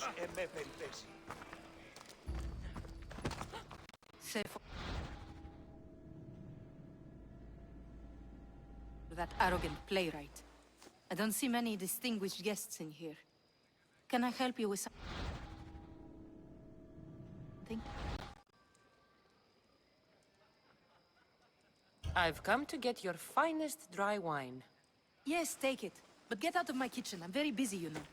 Ποιος με περιπέσει. That arrogant playwright. I don't see many distinguished guests in here. Can I help you with something? I've come to get your finest dry wine. Yes, take it. But get out of my kitchen. I'm very busy, you know.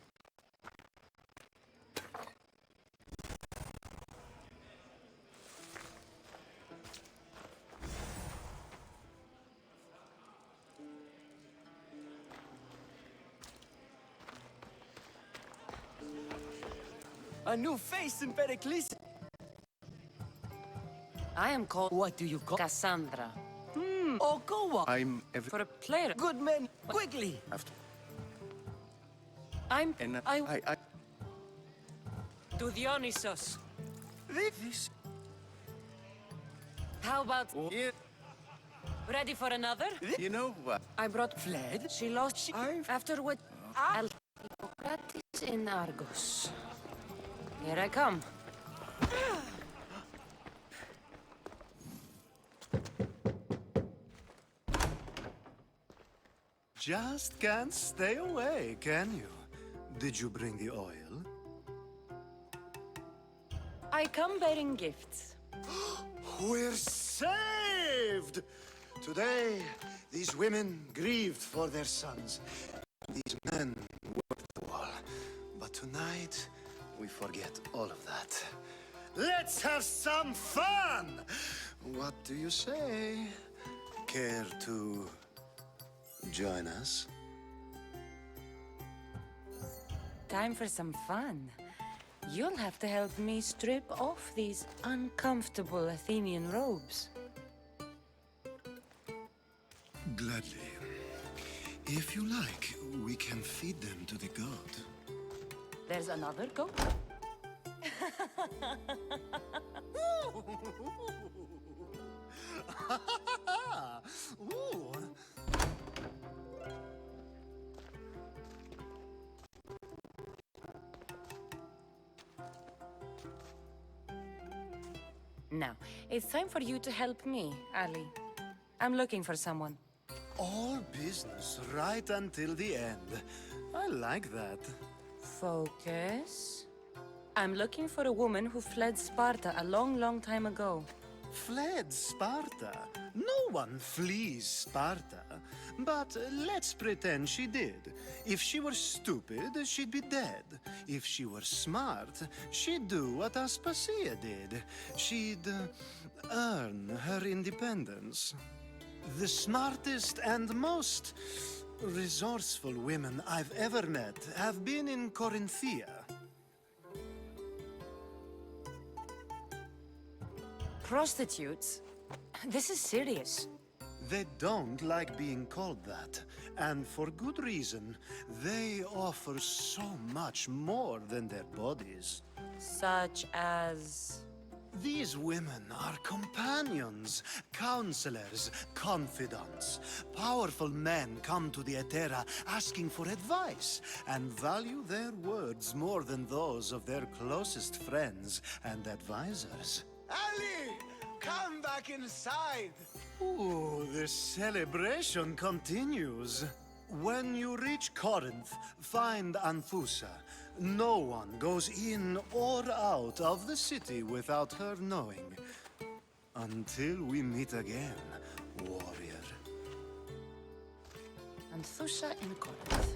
A new face in Pericles. I am called... What do you call? Cassandra. Oh, go on. I'm For a player... Good man, quickly. after. I'm... And I To Dionysos. This. How about... oh, yeah, Ready for another? you know what? I brought... Fled? She lost... I've- After what... Hippocrates in Argos. Here I come. Just can't stay away, can you? Did you bring the oil? I come bearing gifts. We're saved! Today, these women grieved for their sons. These men worked the wall. But tonight, we forget all of that. Let's have some fun! What do you say? Care to join us? Time for some fun. You'll have to help me strip off these uncomfortable Athenian robes. Gladly. If you like, we can feed them to the god. There's another goat? Ooh. Now, it's time for you to help me, Ali. I'm looking for someone. All business right until the end. I like that. Focus. I'm looking for a woman who fled Sparta a long, long time ago. Fled Sparta? No one flees Sparta. But let's pretend she did. If she were stupid, she'd be dead. If she were smart, she'd do what Aspasia did. She'd earn her independence. The smartest and most resourceful women I've ever met have been in Corinthia. Prostitutes? This is serious. They don't like being called that, and for good reason. They offer so much more than their bodies. Such as... These women are companions, counselors, confidants. Powerful men come to the Etera asking for advice and value their words more than those of their closest friends and advisors. Ali! Come back inside! Ooh, the celebration continues. When you reach Corinth, find Anfusa. No one goes in or out of the city without her knowing. Until we meet again, warrior. Anthusha in Corinth.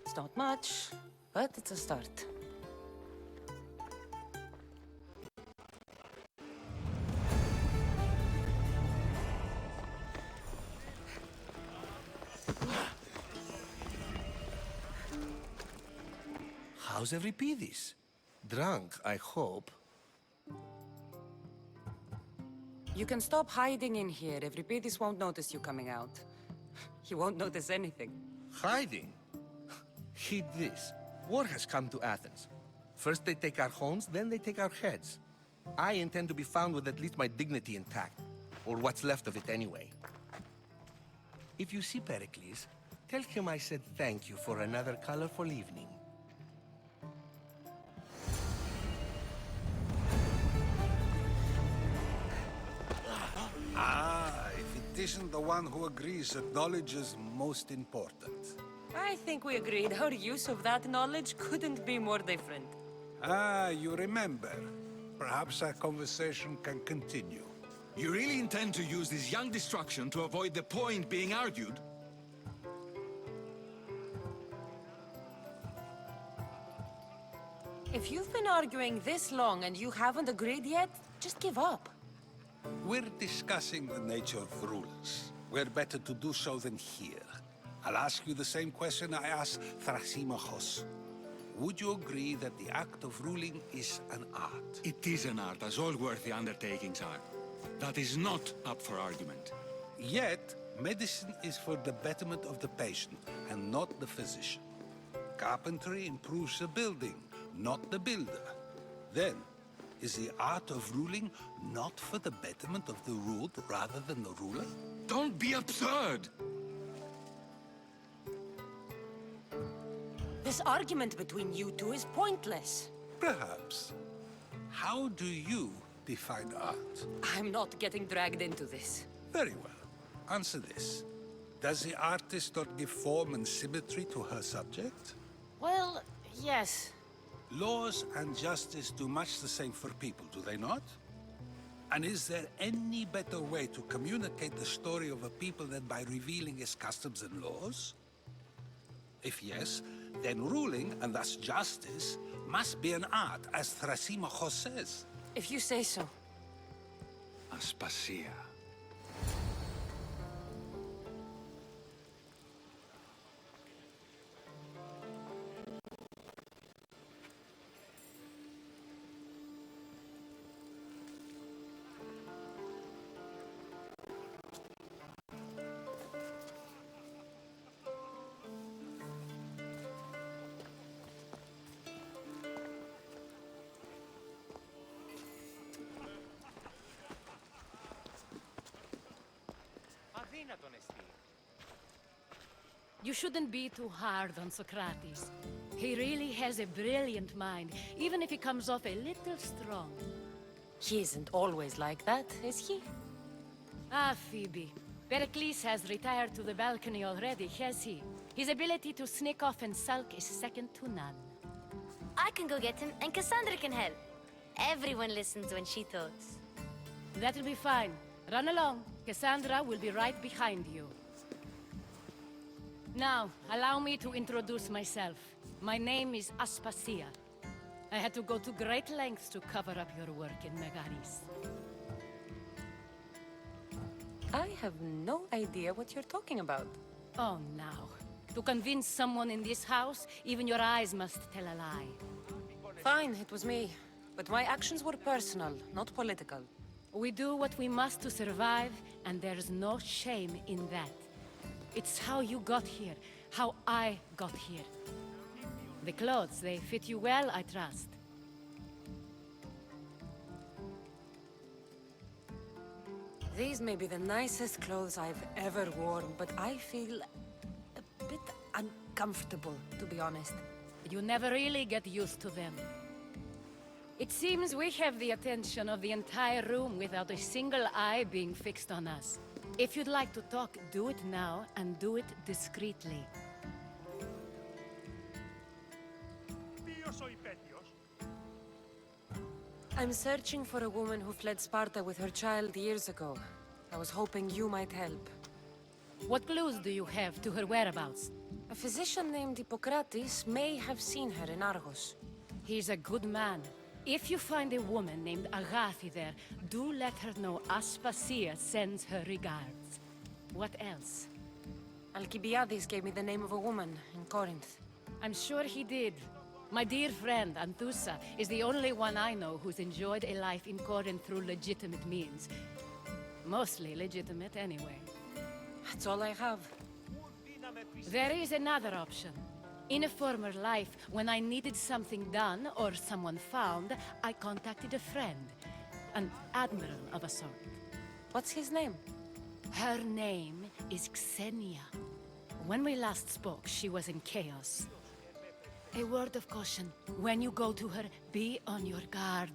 It's not much, but it's a start. How's Euripides? Drunk, I hope. You can stop hiding in here. Euripides won't notice you coming out. He won't notice anything. Hiding? Heed this. War has come to Athens. First they take our homes, then they take our heads. I intend to be found with at least my dignity intact. Or what's left of it anyway. If you see Pericles, tell him I said thank you for another colorful evening. isn't the one who agrees that knowledge is most important. I think we agreed our use of that knowledge couldn't be more different. Ah, you remember. Perhaps our conversation can continue. You really intend to use this young destruction to avoid the point being argued? If you've been arguing this long and you haven't agreed yet, just give up. We're discussing the nature of rules. Where better to do so than here? I'll ask you the same question I asked Thrasimachos. Would you agree that the act of ruling is an art? It is an art, as all worthy undertakings are. That is not up for argument. Yet, medicine is for the betterment of the patient and not the physician. Carpentry improves the building, not the builder. Then, is the art of ruling not for the betterment of the ruled rather than the ruler? Don't be absurd! This argument between you two is pointless. Perhaps. How do you define art? I'm not getting dragged into this. Very well. Answer this. Does the artist not give form and symmetry to her subject? Well, yes. Laws and justice do much the same for people, do they not? And is there any better way to communicate the story of a people than by revealing its customs and laws? If yes, then ruling, and thus justice, must be an art, as Thrasimachos says. If you say so. Aspasia. You shouldn't be too hard on Socrates. He really has a brilliant mind, even if he comes off a little strong. He isn't always like that, is he? Ah, Phoebe. Pericles has retired to the balcony already, has he? His ability to sneak off and sulk is second to none. I can go get him, and Cassandra can help. Everyone listens when she talks. That'll be fine. Run along. Cassandra will be right behind you. Now, allow me to introduce myself. My name is Aspasia. I had to go to great lengths to cover up your work in Megaris. I have no idea what you're talking about. Oh, now. To convince someone in this house, even your eyes must tell a lie. Fine, it was me. But my actions were personal, not political. We do what we must to survive, and there's no shame in that. It's how you got here, how I got here. The clothes, they fit you well, I trust. These may be the nicest clothes I've ever worn, but I feel a bit uncomfortable, to be honest. You never really get used to them. It seems we have the attention of the entire room without a single eye being fixed on us. If you'd like to talk, do it now, and do it discreetly. I'm searching for a woman who fled Sparta with her child years ago. I was hoping you might help. What clues do you have to her whereabouts? A physician named Hippocrates may have seen her in Argos. He's a good man. If you find a woman named Agathi there, do let her know Aspasia sends her regards. What else? Alcibiades gave me the name of a woman in Corinth. I'm sure he did. My dear friend, Anthusa, is the only one I know who's enjoyed a life in Corinth through legitimate means. Mostly legitimate, anyway. That's all I have. There is another option. In a former life, when I needed something done or someone found, I contacted a friend. An admiral of a sort. What's his name? Her name is Xenia. When we last spoke, she was in chaos. A word of caution. When you go to her, be on your guard.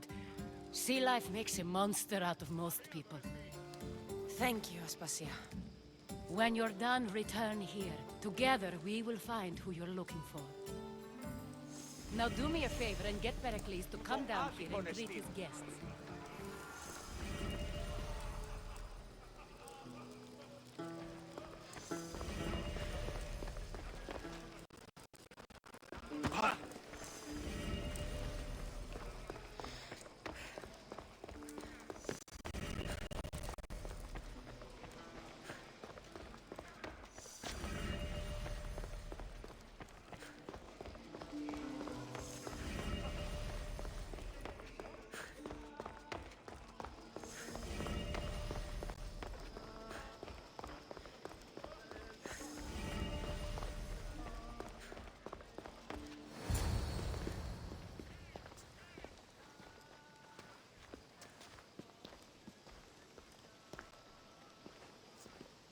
Sea life makes a monster out of most people. Thank you, Aspasia. When you're done, return here. Together, we will find who you're looking for. Now do me a favor and get Pericles to come down here and greet his guests.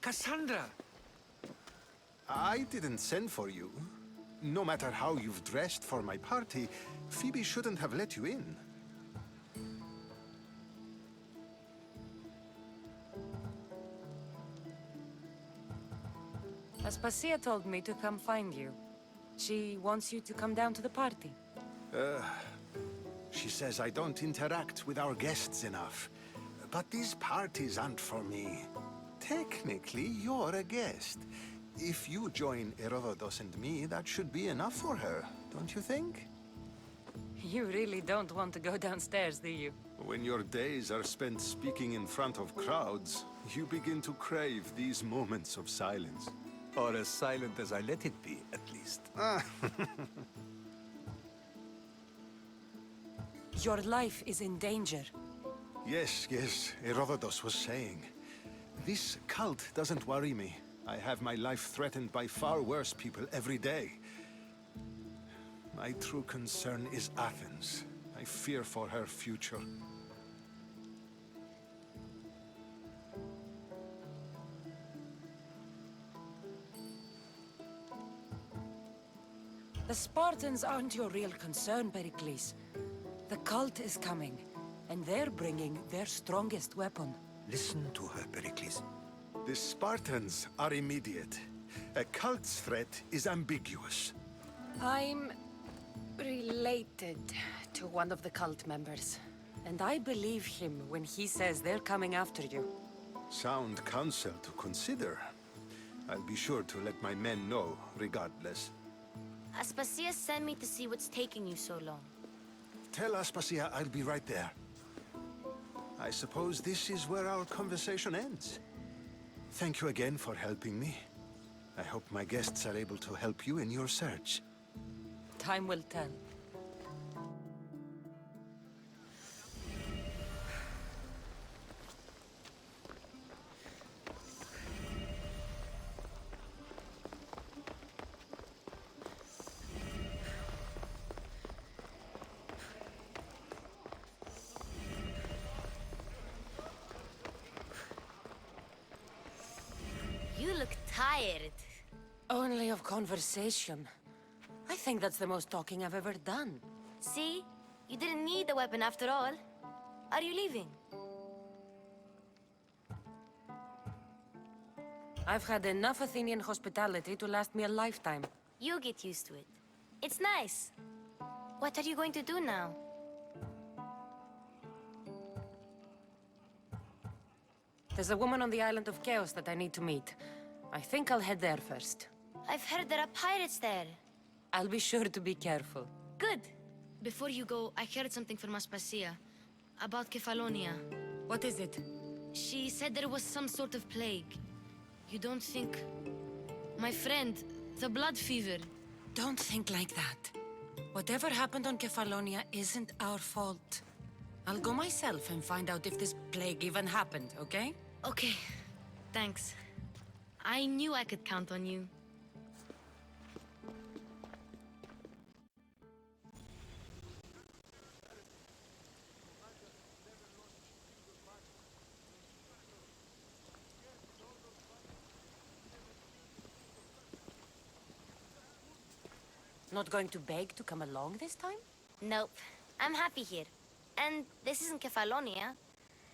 Kassandra! I didn't send for you. No matter how you've dressed for my party, Phoebe shouldn't have let you in. Aspasia told me to come find you. She wants you to come down to the party. She says I don't interact with our guests enough. But these parties aren't for me. Technically, you're a guest. If you join Herodotus and me, that should be enough for her, don't you think? You really don't want to go downstairs, do you? When your days are spent speaking in front of crowds, you begin to crave these moments of silence. Or as silent as I let it be, at least. Your life is in danger. Yes, Herodotus was saying. This cult doesn't worry me. I have my life threatened by far worse people every day. My true concern is Athens. I fear for her future. The Spartans aren't your real concern, Pericles. The cult is coming, and they're bringing their strongest weapon. Listen to her, Pericles. The Spartans are immediate. A cult's threat is ambiguous. I'm related to one of the cult members, and I believe him when he says they're coming after you. Sound counsel to consider. I'll be sure to let my men know, regardless. Aspasia sent me to see what's taking you so long. Tell Aspasia I'll be right there. I suppose this is where our conversation ends. Thank you again for helping me. I hope my guests are able to help you in your search. Time will tell. You look tired. Only of conversation. I think that's the most talking I've ever done. See? You didn't need the weapon after all. Are you leaving? I've had enough Athenian hospitality to last me a lifetime. You get used to it. It's nice. What are you going to do now? There's a woman on the island of Chaos that I need to meet. I think I'll head there first. I've heard there are pirates there. I'll be sure to be careful. Good. Before you go, I heard something from Aspasia. About Kefalonia. What is it? She said there was some sort of plague. You don't think... My friend, the blood fever. Don't think like that. Whatever happened on Kefalonia isn't our fault. I'll go myself and find out if this plague even happened, okay? Okay. Thanks. I knew I could count on you. Not going to beg to come along this time? Nope. I'm happy here. And this isn't Kefalonia.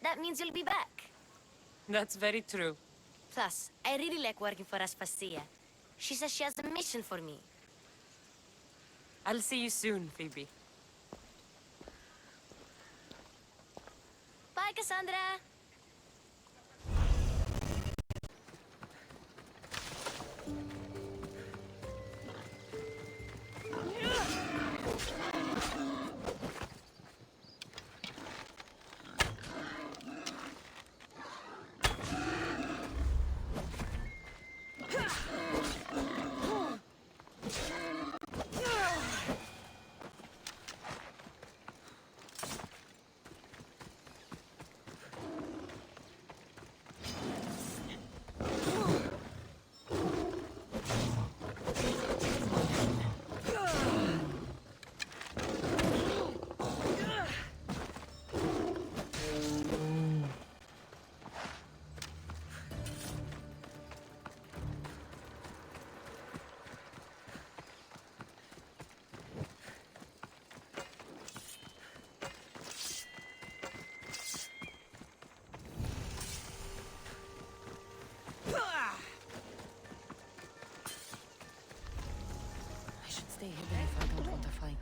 That means you'll be back. That's very true. Plus, I really like working for Aspasia. She says she has a mission for me. I'll see you soon, Phoebe. Bye, Cassandra! I should stay hidden if I don't want to fight.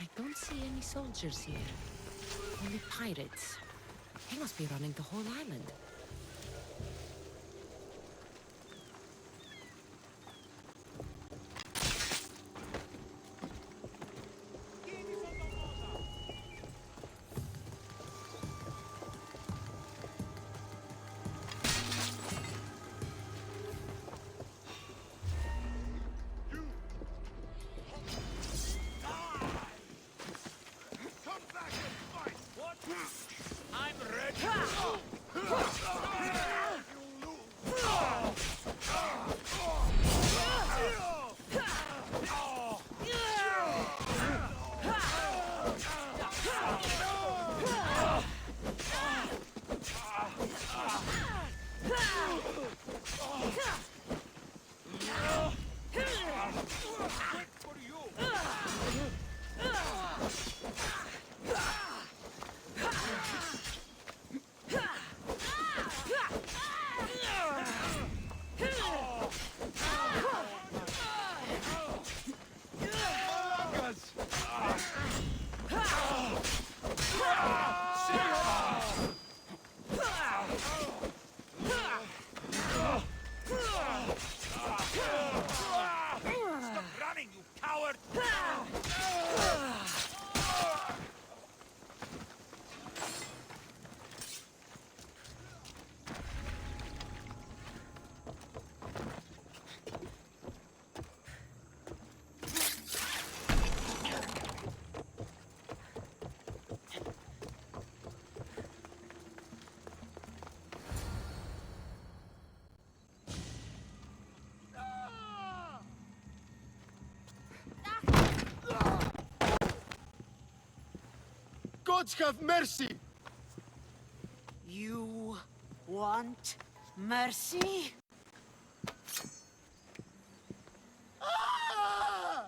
I don't see any soldiers here. Only pirates. They must be running the whole island. I'm ready. gods have mercy! You want mercy? Ah!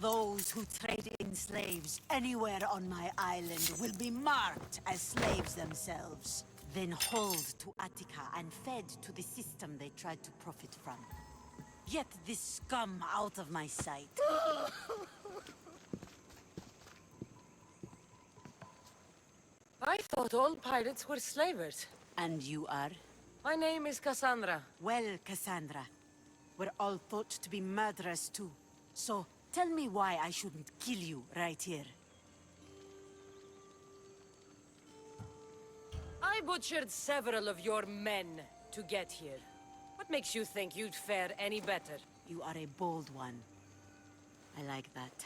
Those who trade in slaves anywhere on my island will be marked as slaves themselves, then hauled to Attica and fed to the system they tried to profit from. Get this scum out of my sight. I thought all pirates were slavers. And you are? My name is Cassandra. Well, Cassandra, we're all thought to be murderers too. So, tell me why I shouldn't kill you right here. I butchered several of your men to get here. What makes you think you'd fare any better? You are a bold one. I like that.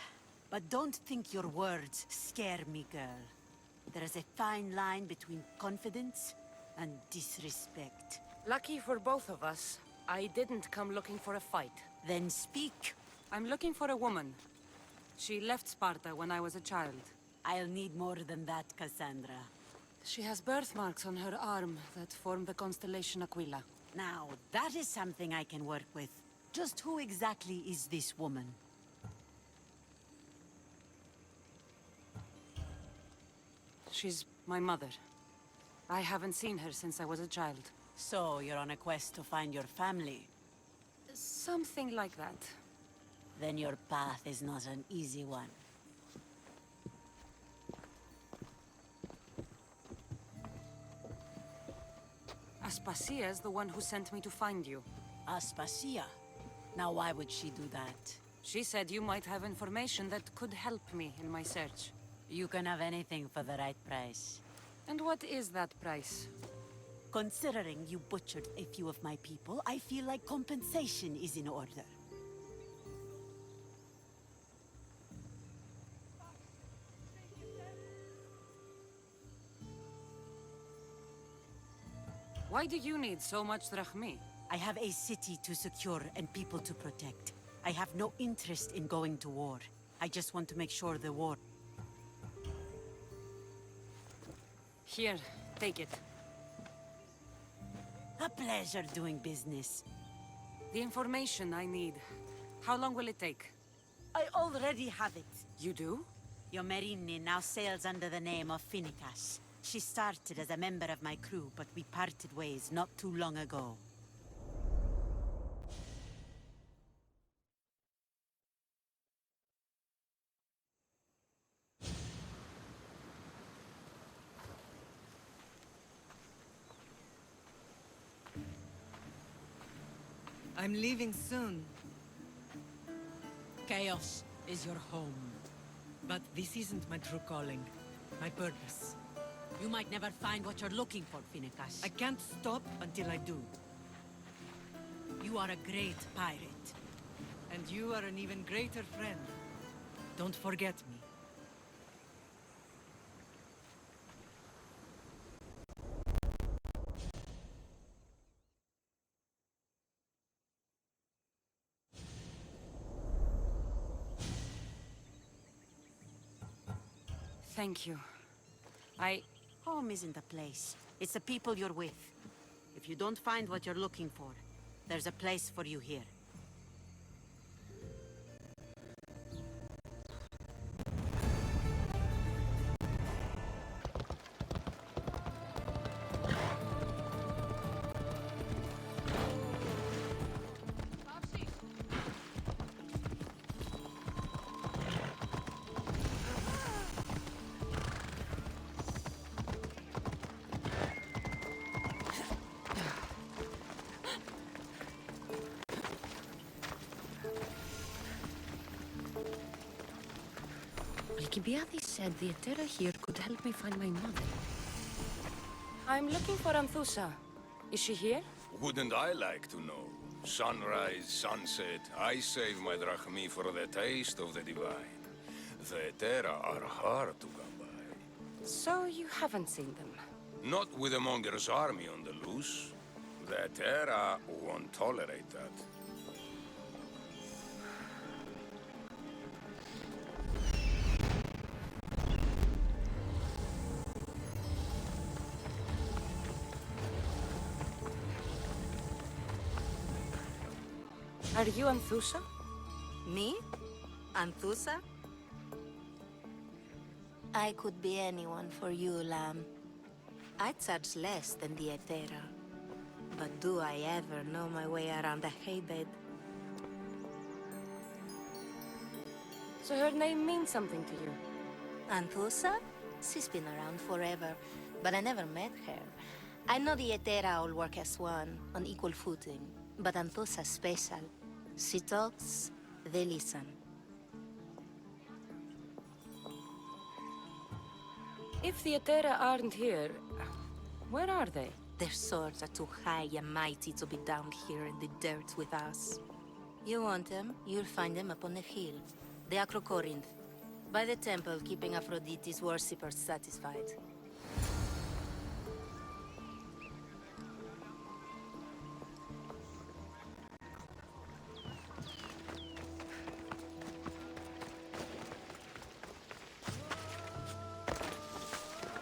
But don't think your words scare me, girl. There is a fine line between confidence and disrespect. Lucky for both of us, I didn't come looking for a fight. Then speak. I'm looking for a woman. She left Sparta when I was a child. I'll need more than that, Cassandra. She has birthmarks on her arm that form the constellation Aquila. Now, that is something I can work with. Just who exactly is this woman? She's my mother. I haven't seen her since I was a child. So, you're on a quest to find your family? Something like that. Then your path is not an easy one. Aspasia's the one who sent me to find you. Aspasia? Now why would she do that? She said you might have information that could help me in my search. You can have anything for the right price. And what is that price? Considering you butchered a few of my people, I feel like compensation is in order. Why do you need so much drachmi? I have a city to secure and people to protect. I have no interest in going to war. I just want to make sure the war... Here, take it. A pleasure doing business. The information I need. How long will it take? I already have it. You do? Yomerini now sails under the name of Finicas. She started as a member of my crew, but we parted ways not too long ago. I'm leaving soon. Chaos is your home. But this isn't my true calling. My purpose. You might never find what you're looking for, Finicas. I can't stop until I do. You are a great pirate. And you are an even greater friend. Don't forget me. Thank you. Home isn't a place. It's the people you're with. If you don't find what you're looking for, there's a place for you here. Alcibiades said the Etera here could help me find my mother. I'm looking for Anthusa. Is she here? Wouldn't I like to know? Sunrise, sunset, I save my drachmi for the taste of the divine. The Etera are hard to come by. So you haven't seen them? Not with a monger's army on the loose. The Etera won't tolerate that. Are you Anthusa? Me? Anthusa? I could be anyone for you, Lamb. I charge less than the Etera. But do I ever know my way around a haybed? So her name means something to you? Anthusa? She's been around forever, but I never met her. I know the Etera all work as one, on equal footing. But Anthusa's special. She talks, they listen. If the Etera aren't here, where are they? Their swords are too high and mighty to be down here in the dirt with us. You want them, you'll find them up on the hill. The Acrocorinth. By the temple, keeping Aphrodite's worshippers satisfied.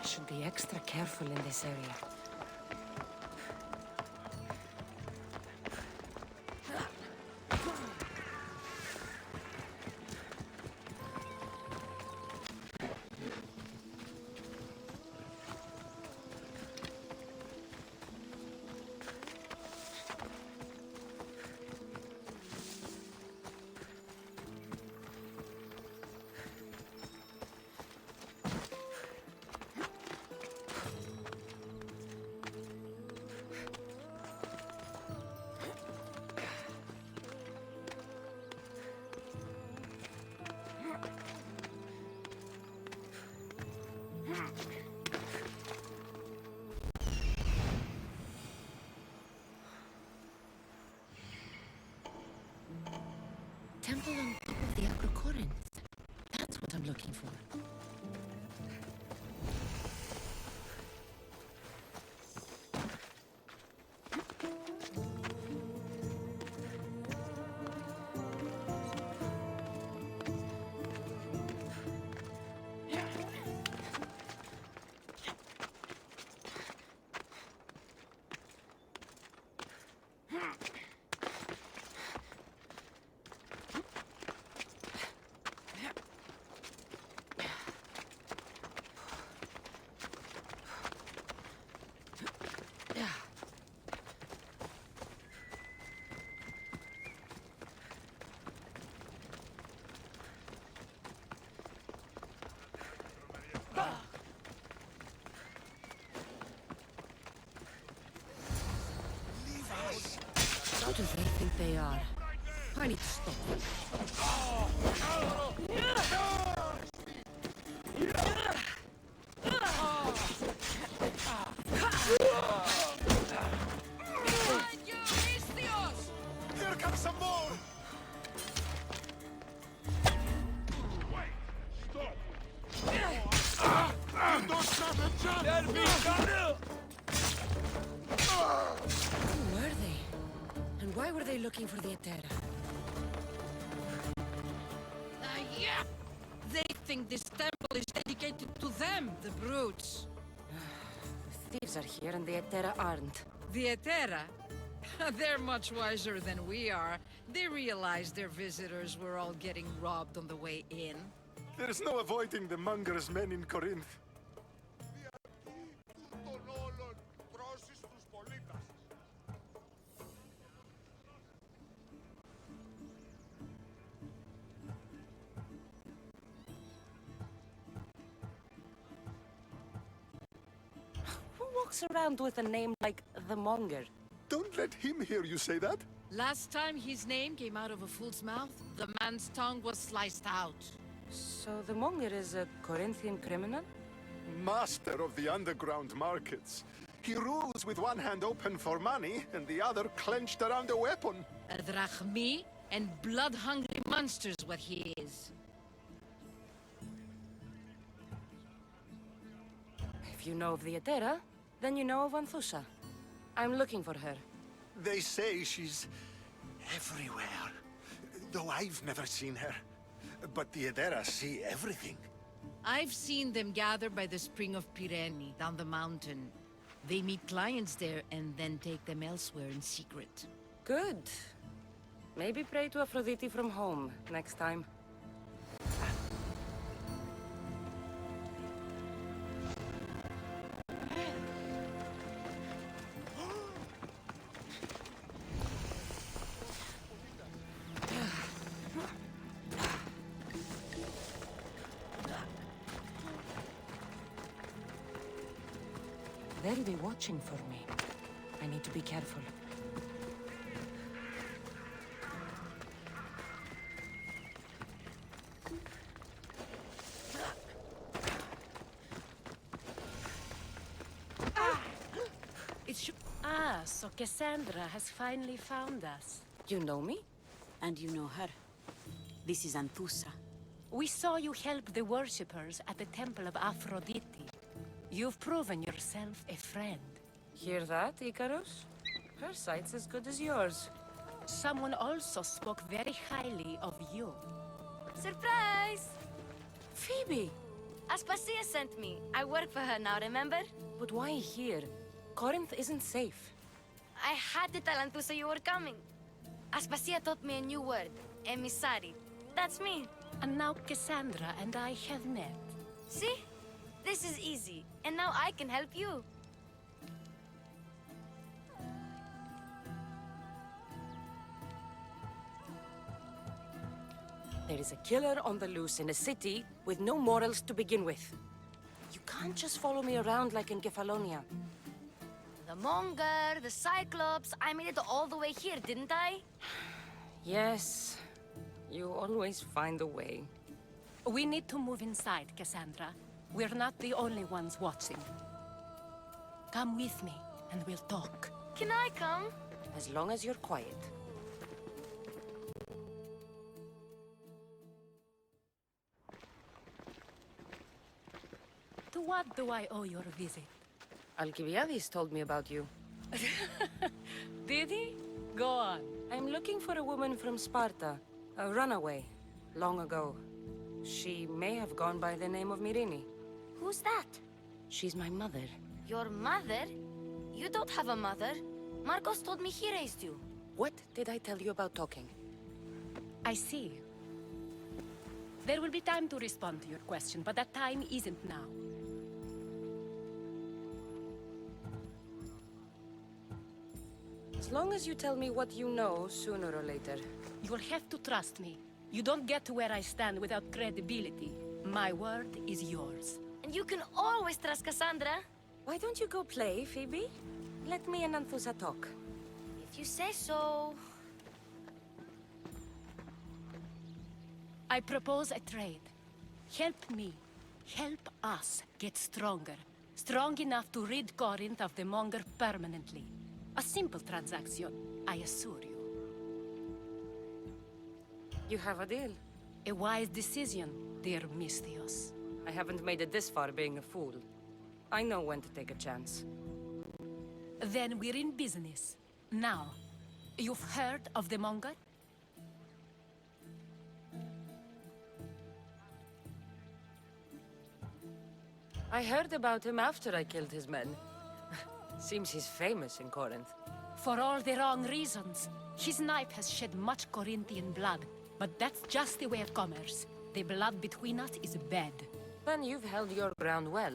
I should be extra careful in this area. Temple on top of the Acrocorinth. That's what I'm looking for. What do they think they are? I need to stop them. Here comes some more! Who were they? And why were they looking for the Etera? Yeah! They think this temple is dedicated to them, the brutes. The thieves are here and the Etera aren't. The Etera? They're much wiser than we are. They realized their visitors were all getting robbed on the way in. There's no avoiding the monger's men in Corinth. Who walks around with a name like the Monger? Don't let him hear you say that. Last time his name came out of a fool's mouth, the man's tongue was sliced out. So the Monger is a Corinthian criminal? Master of the underground markets. He rules with one hand open for money and the other clenched around a weapon. A drachmi and blood-hungry monster's what he is. If you know of the Etera, then you know of Anthusa. I'm looking for her. They say she's everywhere, though I've never seen her. But the Edera see everything. I've seen them gather by the spring of Pirene, down the mountain. They meet clients there and then take them elsewhere in secret. Good. Maybe pray to Aphrodite from home next time. They'll be watching for me. I need to be careful. So Cassandra has finally found us. You know me? And you know her. This is Anthusa. We saw you help the worshippers at the Temple of Aphrodite. You've proven yourself a friend. Hear that, Icarus? Her sight's as good as yours. Someone also spoke very highly of you. Surprise! Phoebe! Aspasia sent me. I work for her now, remember? But why here? Corinth isn't safe. I had to tell Anthusa you were coming. Aspasia taught me a new word. Emissary. That's me. And now Cassandra and I have met. See? This is easy. And now I can help you. There is a killer on the loose in a city with no morals to begin with. You can't just follow me around like in Kefalonia. The Monger, the Cyclops, I made it all the way here, didn't I? Yes, you always find a way. We need to move inside, Cassandra. We're not the only ones watching. Come with me, and we'll talk. Can I come? As long as you're quiet. To what do I owe your visit? Alcibiades told me about you. Did he? Go on. I'm looking for a woman from Sparta, a runaway, long ago. She may have gone by the name of Myrine. Who's that? She's my mother. Your mother? You don't have a mother. Marcos told me he raised you. What did I tell you about talking? I see. There will be time to respond to your question, but that time isn't now. As long as you tell me what you know, sooner or later. You'll have to trust me. You don't get to where I stand without credibility. My word is yours. And you can always trust Cassandra. Why don't you go play, Phoebe? Let me and Anthusa talk. If you say so... I propose a trade. Help me. Help us get stronger. Strong enough to rid Corinth of the Monger permanently. A simple transaction, I assure you. You have a deal. A wise decision, dear Misthios. I haven't made it this far being a fool. I know when to take a chance. Then we're in business. Now, you've heard of the Monger? I heard about him after I killed his men. Seems he's famous in Corinth. For all the wrong reasons. His knife has shed much Corinthian blood, but that's just the way of commerce. The blood between us is bad. Then you've held your ground well.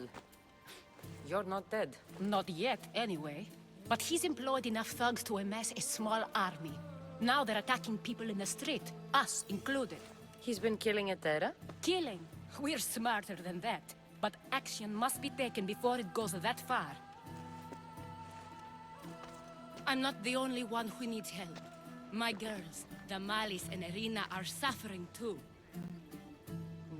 You're not dead. Not yet, anyway. But he's employed enough thugs to amass a small army. Now they're attacking people in the street, us included. He's been killing Etera? Killing? We're smarter than that. But action must be taken before it goes that far. I'm not the only one who needs help. My girls, Damalis and Irina, are suffering too.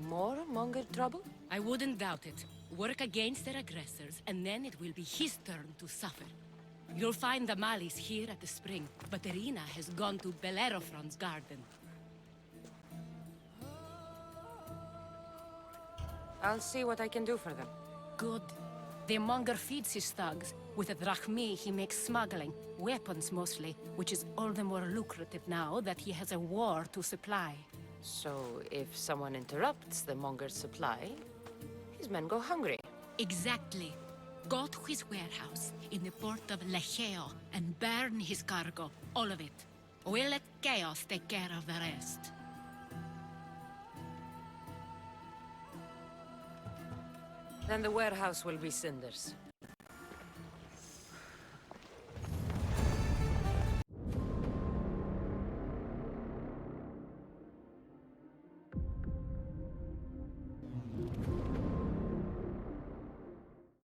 More Monger trouble? I wouldn't doubt it. Work against their aggressors, and then it will be his turn to suffer. You'll find Damalis here at the spring, but Irina has gone to Bellerophon's garden. I'll see what I can do for them. Good. The Monger feeds his thugs. With a drachmi, he makes smuggling. Weapons, mostly, which is all the more lucrative now that he has a war to supply. So, if someone interrupts the Monger's supply, his men go hungry. Exactly. Go to his warehouse in the port of Lecheo and burn his cargo, all of it. We'll let chaos take care of the rest. Then the warehouse will be cinders.